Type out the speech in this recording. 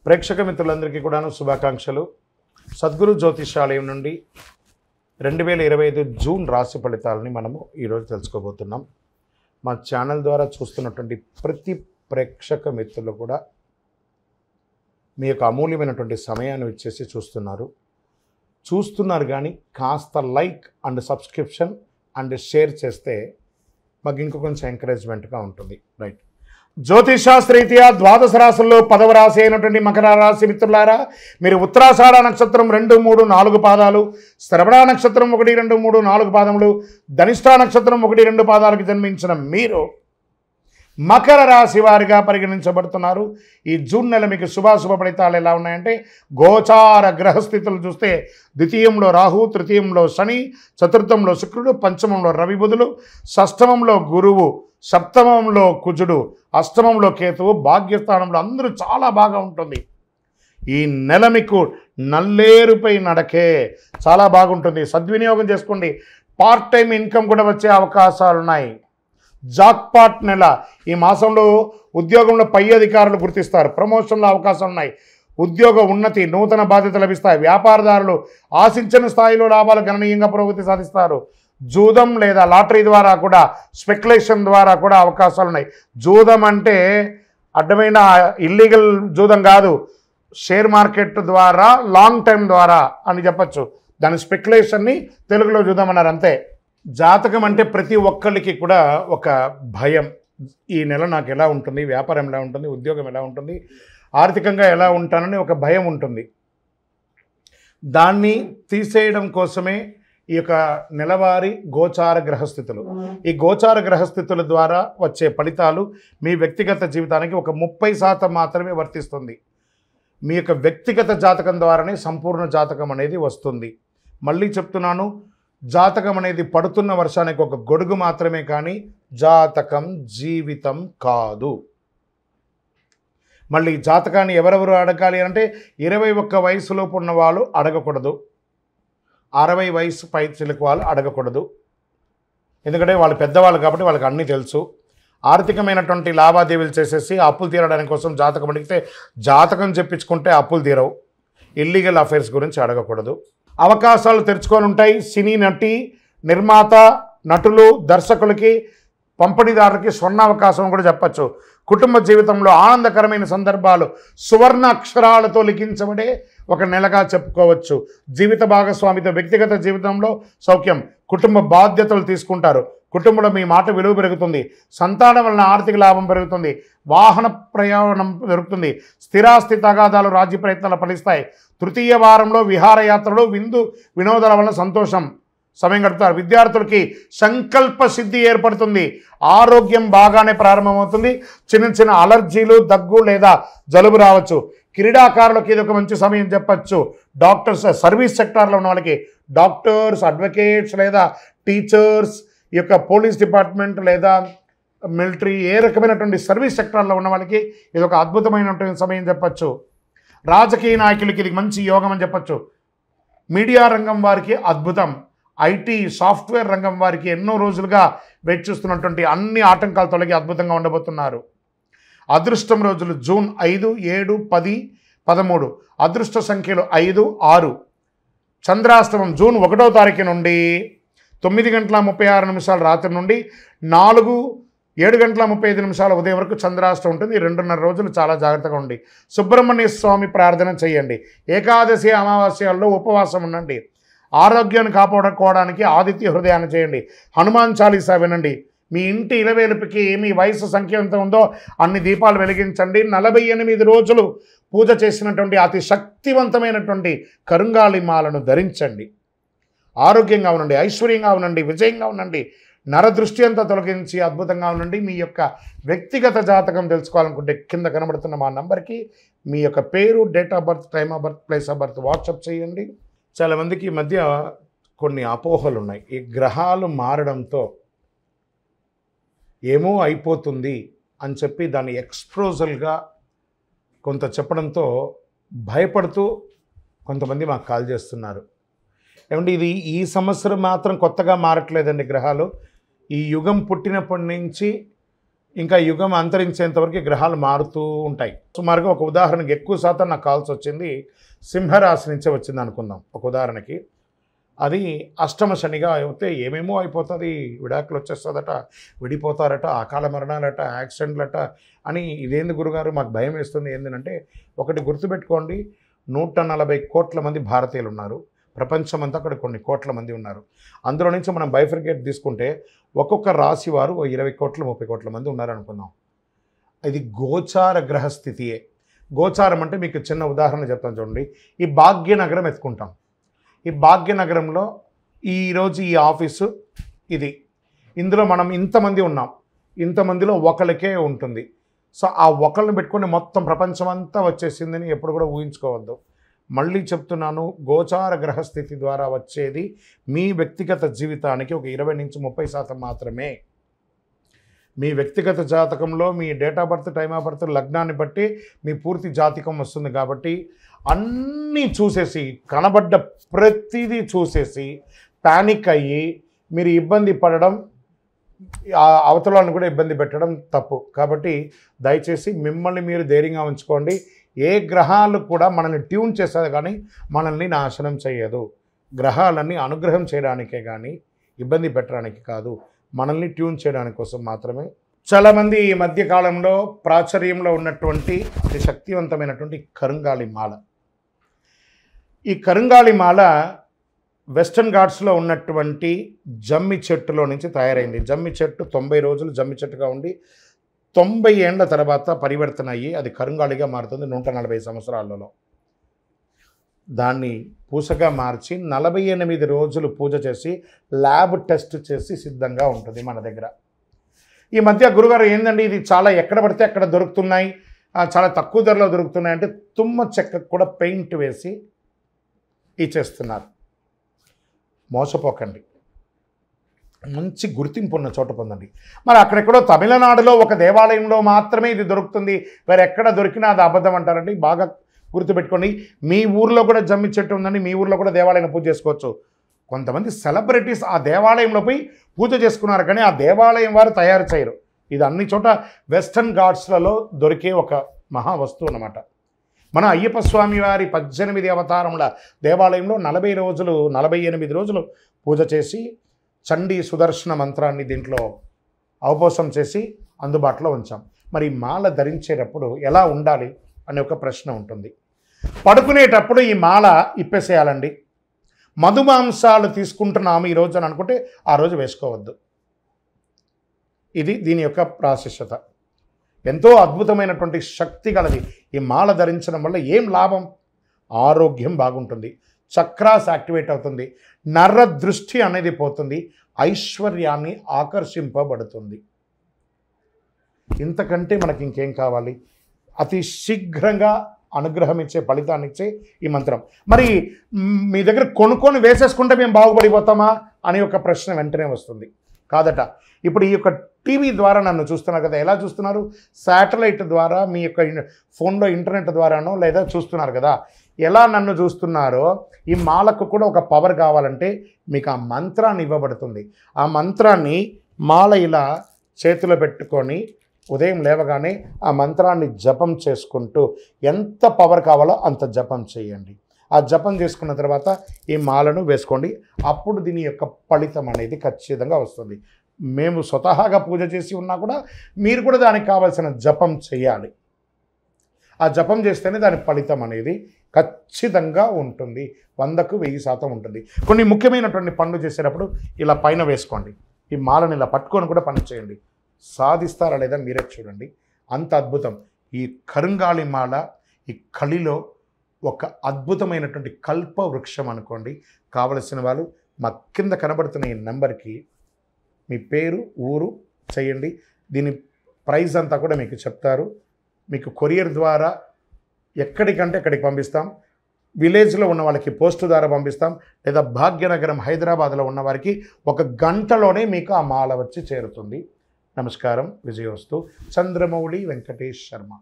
ప్రేక్షక మిత్రులందరికీ కూడాను శుభాకాంక్షలు. సద్గురు జ్యోతిషాలయం నుండి 2025 జూన్ రాశి ఫలితాలని మనము ఈరోజు తెలుసుకోబోతున్నాం. మా ఛానల్ ద్వారా చూస్తున్నటువంటి ప్రతి ప్రేక్షక మిత్రులు కూడా మీ యొక్క అమూల్యమైనటువంటి సమయాన్ని ఇచ్చేసి చూస్తున్నారు కానీ కాస్త like and subscription and share చేస్తే మాకు ఇంకో కొంచెం ఎంకరేజ్మెంట్గా ఉంటుంది. రైట్, జ్యోతిషాస్త్రరీత్యా ద్వాదశ రాశుల్లో 10వ రాశి అయినటువంటి మకర రాశి మిత్రులారా, మీరు ఉత్తరాషాఢ నక్షత్రం 2, 3, 4 పాదాలు, శ్రవణ నక్షత్రం 1, 2, 3, 4 పాదములు, ధనిష్ఠా నక్షత్రం 1, 2 పాదాలకు జన్మించిన మీరు మకర రాశి వారిగా పరిగణించబడుతున్నారు. ఈ జూన్ నెల మీకు శుభాశుభ ఫలితాలు ఎలా ఉన్నాయంటే, గోచార గ్రహస్థితులు చూస్తే ద్వితీయంలో రాహు, తృతీయంలో శని, చతుర్థంలో శుక్రుడు, పంచమంలో రవి బుధులు, షష్టమంలో గురువు, సప్తమంలో కుజుడు, అష్టమంలో కేతువు, భాగ్యస్థానంలో అందరూ చాలా బాగా ఉంటుంది. ఈ నెల మీకు నల్లేరుపై నడకే చాలా బాగుంటుంది. సద్వినియోగం చేసుకోండి. పార్ట్ టైం ఇన్కమ్ కూడా వచ్చే అవకాశాలు ఉన్నాయి. జాక్పాట్ నెల. ఈ మాసంలో ఉద్యోగంలో పై అధికారులు గుర్తిస్తారు. ప్రమోషన్ల అవకాశాలు ఉన్నాయి. ఉద్యోగ ఉన్నతి, నూతన బాధ్యతలు లభిస్తాయి. వ్యాపారదారులు ఆశించిన స్థాయిలో లాభాలు గణనీయంగా పురోగతి సాధిస్తారు. జూదం లేదా లాటరీ ద్వారా కూడా, స్పెక్యులేషన్ ద్వారా కూడా అవకాశాలు ఉన్నాయి. జూదం అంటే అడ్డమైన ఇల్లీగల్ జూదం కాదు, షేర్ మార్కెట్ ద్వారా లాంగ్ టైం ద్వారా అని చెప్పచ్చు. దాని స్పెక్యులేషన్ని తెలుగులో జూదం అన్నారు అంతే. జాతకం అంటే ప్రతి ఒక్కరికి కూడా ఒక భయం. ఈ నెల నాకు ఎలా ఉంటుంది, వ్యాపారం ఎలా ఉంటుంది, ఉద్యోగం ఎలా ఉంటుంది, ఆర్థికంగా ఎలా ఉంటానని ఒక భయం ఉంటుంది. దాన్ని తీసేయడం కోసమే ఈ యొక్క నెలవారీ గోచార గ్రహస్థితులు. ఈ గోచార గ్రహస్థితుల ద్వారా వచ్చే ఫలితాలు మీ వ్యక్తిగత జీవితానికి ఒక 30% మాత్రమే వర్తిస్తుంది. మీ యొక్క వ్యక్తిగత జాతకం ద్వారానే సంపూర్ణ జాతకం అనేది వస్తుంది. మళ్ళీ చెప్తున్నాను, జాతకం అనేది పడుతున్న వర్షానికి ఒక గొడుగు మాత్రమే, కానీ జాతకం జీవితం కాదు. మళ్ళీ జాతకాన్ని ఎవరెవరు అడగాలి అంటే 21 వయసులోపు ఉన్న వాళ్ళు అడగకూడదు, 60 వయసు పై చిలుకు వాళ్ళు అడగకూడదు. ఎందుకంటే వాళ్ళు పెద్దవాళ్ళు కాబట్టి వాళ్ళకి అన్నీ తెలుసు. ఆర్థికమైనటువంటి లావాదేవీలు చేసేసి అప్పులు తీరడానికి కోసం జాతకం అడిగితే జాతకం చెప్పించుకుంటే అప్పులు తీరవు. ఇల్లీగల్ అఫైర్స్ గురించి అడగకూడదు. అవకాశాలు తెరుచుకొని ఉంటాయి. సినీ నటి, నిర్మాత, నటులు, దర్శకులకి, పంపిణీదారులకి స్వర్ణ అవకాశం కూడా చెప్పచ్చు. కుటుంబ జీవితంలో ఆనందకరమైన సందర్భాలు సువర్ణ అక్షరాలతో లిఖించబడే ఒక నెలగా చెప్పుకోవచ్చు. జీవిత భాగస్వామితో వ్యక్తిగత జీవితంలో సౌఖ్యం, కుటుంబ బాధ్యతలు తీసుకుంటారు. కుటుంబంలో మీ మాట విలువ పెరుగుతుంది. సంతానం వలన ఆర్థిక లాభం పెరుగుతుంది. వాహన ప్రయాణం జరుగుతుంది. స్థిరాస్తి తగాదాలు, రాజ్య ప్రయత్నాలు ఫలిస్తాయి. తృతీయ వారంలో విహారయాత్రలు, వినోదాల వలన సంతోషం సమయం గడుపుతారు. విద్యార్థులకి సంకల్ప సిద్ధి ఏర్పడుతుంది. ఆరోగ్యం బాగానే ప్రారంభమవుతుంది. చిన్న చిన్న అలర్జీలు, దగ్గు లేదా జలుబు రావచ్చు. క్రీడాకారులకు ఇది ఒక మంచి సమయం చెప్పచ్చు. డాక్టర్స్, సర్వీస్ సెక్టార్లో ఉన్న వాళ్ళకి, డాక్టర్స్, అడ్వకేట్స్ లేదా టీచర్స్, ఈ యొక్క పోలీస్ డిపార్ట్మెంట్ లేదా మిలిటరీ, ఏ రకమైనటువంటి సర్వీస్ సెక్టార్లో ఉన్న వాళ్ళకి ఇది ఒక అద్భుతమైనటువంటి సమయం చెప్పచ్చు. రాజకీయ నాయకులకి ఇది మంచి యోగం అని చెప్పచ్చు. మీడియా రంగం వారికి అద్భుతం. ఐటీ, సాఫ్ట్వేర్ రంగం వారికి ఎన్నో రోజులుగా వెయిట్ చేస్తున్నటువంటి అన్ని ఆటంకాలు తొలగి అద్భుతంగా ఉండబోతున్నారు. అదృష్టం రోజులు జూన్ 5, 7, 10, 13. అదృష్ట సంఖ్యలు 5, 6. చంద్రాష్టమం జూన్ 1వ తారీఖు నుండి 9:36 రాత్రి నుండి 7:35 ఉదయం వరకు చంద్రాష్టం ఉంటుంది. 2.5 రోజులు చాలా జాగ్రత్తగా ఉండి సుబ్రహ్మణ్య స్వామి ప్రార్థన చేయండి. ఏకాదశి, అమావాస్యాల్లో ఉపవాసం ఉండండి. ఆరోగ్యాన్ని కాపాడుకోవడానికి ఆదిత్య హృదయాన్ని చేయండి. హనుమాన్ చాలీసా వినండి. మీ ఇంటి ఇలవేలుపుకి మీ వయసు సంఖ్య ఎంత ఉందో అన్ని దీపాలు వెలిగించండి. 48 రోజులు పూజ చేసినటువంటి అతి శక్తివంతమైనటువంటి కరుంగాలి మాలను ధరించండి. ఆరోగ్యంగా ఉండండి, ఐశ్వర్యంగా ఉండండి, విజయంగా ఉండండి. నరదృష్టి అంతా తొలగించి అద్భుతంగా ఉండండి. మీ యొక్క వ్యక్తిగత జాతకం తెలుసుకోవాలనుకుంటే కింద కనబడుతున్న మా నంబర్కి మీ యొక్క పేరు, date of birth, time of birth, place of birth WhatsApp చేయండి. చాలామందికి ఈ మధ్య కొన్ని అపోహలు ఉన్నాయి. ఈ గ్రహాలు మారడంతో ఏమో అయిపోతుంది అని చెప్పి దాన్ని ఎక్స్ప్రోజల్గా కొంత చెప్పడంతో భయపడుతూ కొంతమంది మాకు కాల్ చేస్తున్నారు. ఏమంటే ఇది ఈ సంవత్సరం మాత్రం కొత్తగా మారట్లేదండి గ్రహాలు. ఈ యుగం పుట్టినప్పటి నుంచి ఇంకా యుగం అంతరించేంత వరకు గ్రహాలు మారుతూ ఉంటాయి. సుమారుగా ఒక ఉదాహరణకి ఎక్కువ శాతం నాకు కాల్సి వచ్చింది సింహరాశి నుంచే వచ్చింది అనుకుందాం. ఒక ఉదాహరణకి అది అష్టమ శనిగా అయితే ఏమేమో అయిపోతుంది, విడాకులు వచ్చేస్తుందట, విడిపోతారట, అకాల మరణాలట, యాక్సిడెంట్లట అని. ఇదేంది గురుగారు మాకు భయం వేస్తుంది ఏంటంటే, ఒకటి గుర్తుపెట్టుకోండి, 140 కోట్ల మంది భారతీయులు ఉన్నారు. ప్రపంచమంతా అక్కడ కొన్ని కోట్ల మంది ఉన్నారు. అందులో నుంచి మనం బైఫర్కేట్ తీసుకుంటే ఒక్కొక్క రాశి వారు 20 కోట్ల 30 కోట్ల మంది ఉన్నారనుకుందాం. ఇది గోచార గ్రహస్థితియే. గోచారం అంటే మీకు చిన్న ఉదాహరణ చెప్తాను చూడండి. ఈ భాగ్యనగరం ఎత్తుకుంటాం. ఈ భాగ్యనగరంలో ఈరోజు ఈ ఆఫీసు ఇది, ఇందులో మనం ఇంతమంది ఉన్నాం, ఇంతమందిలో ఒకరికే ఉంటుంది. సో ఆ ఒకరిని పెట్టుకొని మొత్తం ప్రపంచమంతా వచ్చేసిందని ఎప్పుడు కూడా ఊహించుకోవద్దు. మళ్ళీ చెప్తున్నాను, గోచార గ్రహస్థితి ద్వారా వచ్చేది మీ వ్యక్తిగత జీవితానికి ఒక 20 నుంచి 30% మాత్రమే. మీ వ్యక్తిగత జాతకంలో మీ date of birth, time of birth, లగ్నాన్ని బట్టి మీ పూర్తి జాతకం వస్తుంది. కాబట్టి అన్నీ చూసేసి, కనబడ్డ ప్రతిదీ చూసేసి ప్యానిక్ అయ్యి మీరు ఇబ్బంది పడడం, అవతలను కూడా ఇబ్బంది పెట్టడం తప్పు. కాబట్టి దయచేసి మిమ్మల్ని మీరు ధైర్యంగా ఉంచుకోండి. ఏ గ్రహాలు కూడా మనల్ని ట్యూన్ చేస్తుంది కానీ మనల్ని నాశనం చేయదు. గ్రహాలన్నీ అనుగ్రహం చేయడానికే కానీ ఇబ్బంది పెట్టడానికి కాదు, మనల్ని ట్యూన్ చేయడానికి కోసం మాత్రమే. చాలామంది ఈ మధ్యకాలంలో ప్రాచుర్యంలో ఉన్నటువంటి అతి శక్తివంతమైనటువంటి కరుంగాలి మాల. ఈ కరుంగాలి మాల వెస్టర్న్ ఘాట్స్లో ఉన్నటువంటి జమ్మి చెట్టులో నుంచి తయారైంది. జమ్మి చెట్టు 90 రోజులు జమ్మి చెట్టుగా ఉండి 90 ఏళ్ల తర్వాత పరివర్తన అయ్యి అది కరుంగాలిగా మారుతుంది 140 సంవత్సరాలలో. దాన్ని పూసగా మార్చి 48 రోజులు పూజ చేసి ల్యాబ్ టెస్ట్ చేసి సిద్ధంగా ఉంటుంది మన దగ్గర. ఈ మధ్య గురుగారు ఏందండి ఇది చాలా ఎక్కడ పడితే అక్కడ దొరుకుతున్నాయి, చాలా తక్కువ ధరలో దొరుకుతున్నాయి అంటే తుమ్మ చెక్కకు కూడా పెయింట్ వేసి ఇచ్చేస్తున్నారు. మోసపోకండి, మంచి గుర్తింపు ఉన్న చోట పొందండి. మరి అక్కడెక్కడో తమిళనాడులో ఒక దేవాలయంలో మాత్రమే ఇది దొరుకుతుంది, వేరే ఎక్కడ దొరికినా అది అబద్ధం అంటారండి. బాగా గుర్తుపెట్టుకోండి, మీ ఊర్లో కూడా జమ్మి చెట్టు ఉందండి, మీ ఊర్లో కూడా దేవాలయం పూజ చేసుకోవచ్చు. కొంతమంది సెలబ్రిటీస్ ఆ దేవాలయంలో పోయి పూజ చేసుకున్నారు కానీ ఆ దేవాలయం వారు తయారు చేయరు. ఇది అన్ని చోట వెస్టర్న్ ఘాట్స్లలో దొరికే ఒక మహా వస్తువు అన్నమాట. మన అయ్యప్ప స్వామి వారి 18 అవతారముల దేవాలయంలో 48 రోజులు పూజ చేసి చండీ సుదర్శన మంత్రాన్ని దీంట్లో అవపోసం చేసి అందుబాటులో ఉంచాం. మరి మాల ధరించేటప్పుడు ఎలా ఉండాలి అనే ఒక ప్రశ్న ఉంటుంది. పడుకునేటప్పుడు ఈ మాల ఇప్పేసేయాలండి. మధుమాంసాలు తీసుకుంటున్నాము ఈరోజు అని అనుకుంటే ఆ రోజు వేసుకోవద్దు. ఇది దీని యొక్క ప్రాశస్యత. ఎంతో అద్భుతమైనటువంటి శక్తి గలది. ఈ మాల ధరించడం వల్ల ఏం లాభం? ఆరోగ్యం బాగుంటుంది, చక్రాస్ యాక్టివేట్ అవుతుంది, నర్ర దృష్టి అనేది పోతుంది, ఐశ్వర్యాన్ని ఆకర్షింపబడుతుంది. ఇంతకంటే మనకి ఇంకేం కావాలి? అతి శీఘ్రంగా అనుగ్రహం ఇచ్చే, ఫలితాన్ని ఇచ్చే ఈ మంత్రం. మరి మీ దగ్గర కొనుక్కొని వేసేసుకుంటే మేము బాగుపడిపోతామా అని ఒక ప్రశ్న వెంటనే వస్తుంది. కాదట. ఇప్పుడు ఈ యొక్క టీవీ ద్వారా నన్ను చూస్తున్నారు కదా, ఎలా చూస్తున్నారు? శాటిలైట్ ద్వారా మీ యొక్క ఫోన్లో ఇంటర్నెట్ ద్వారానో లేదా చూస్తున్నారు కదా. ఎలా నన్ను చూస్తున్నారో ఈ మాలకు కూడా ఒక పవర్ కావాలంటే మీకు ఆ మంత్రాన్ని ఇవ్వబడుతుంది. ఆ మంత్రాన్ని మాల ఇలా చేతిలో పెట్టుకొని ఉదయం లేవగానే ఆ మంత్రాన్ని జపం చేసుకుంటూ ఎంత పవర్ కావాలో అంత జపం చేయండి. ఆ జపం చేసుకున్న తర్వాత ఈ మాలను వేసుకోండి. అప్పుడు దీని యొక్క ఫలితం అనేది ఖచ్చితంగా వస్తుంది. మేము స్వతహాగా పూజ చేసి ఉన్నా కూడా మీరు కూడా దానికి కావాల్సిన జపం చేయాలి. ఆ జపం చేస్తేనే దాని ఫలితం అనేది ఖచ్చితంగా ఉంటుంది. 100కు 1000% ఉంటుంది. కొన్ని ముఖ్యమైనటువంటి పనులు చేసేటప్పుడు ఇలా పైన వేసుకోండి. ఈ మాలను ఇలా పట్టుకొని కూడా పని చేయండి. సాధిస్తారా లేదా మీరే చూడండి. అంత అద్భుతం. ఈ కరుంగాలి మాల ఈ కలిలో ఒక అద్భుతమైనటువంటి కల్ప వృక్షం అనుకోండి. కావలసిన వాళ్ళు మా కింద కనబడుతున్న ఈ నెంబర్కి మీ పేరు, ఊరు చేయండి. దీని ప్రైస్ అంతా కూడా మీకు చెప్తారు. మీకు కొరియర్ ద్వారా ఎక్కడికంటే అక్కడికి పంపిస్తాం. విలేజ్లో ఉన్న వాళ్ళకి పోస్టు ద్వారా పంపిస్తాం. లేదా భాగ్యనగరం హైదరాబాద్లో ఉన్న వారికి 1 గంటలోనే మీకు ఆ మాల వచ్చి చేరుతుంది. నమస్కారం. విజయోస్తు. చంద్రమౌళి వెంకటేష్ శర్మ.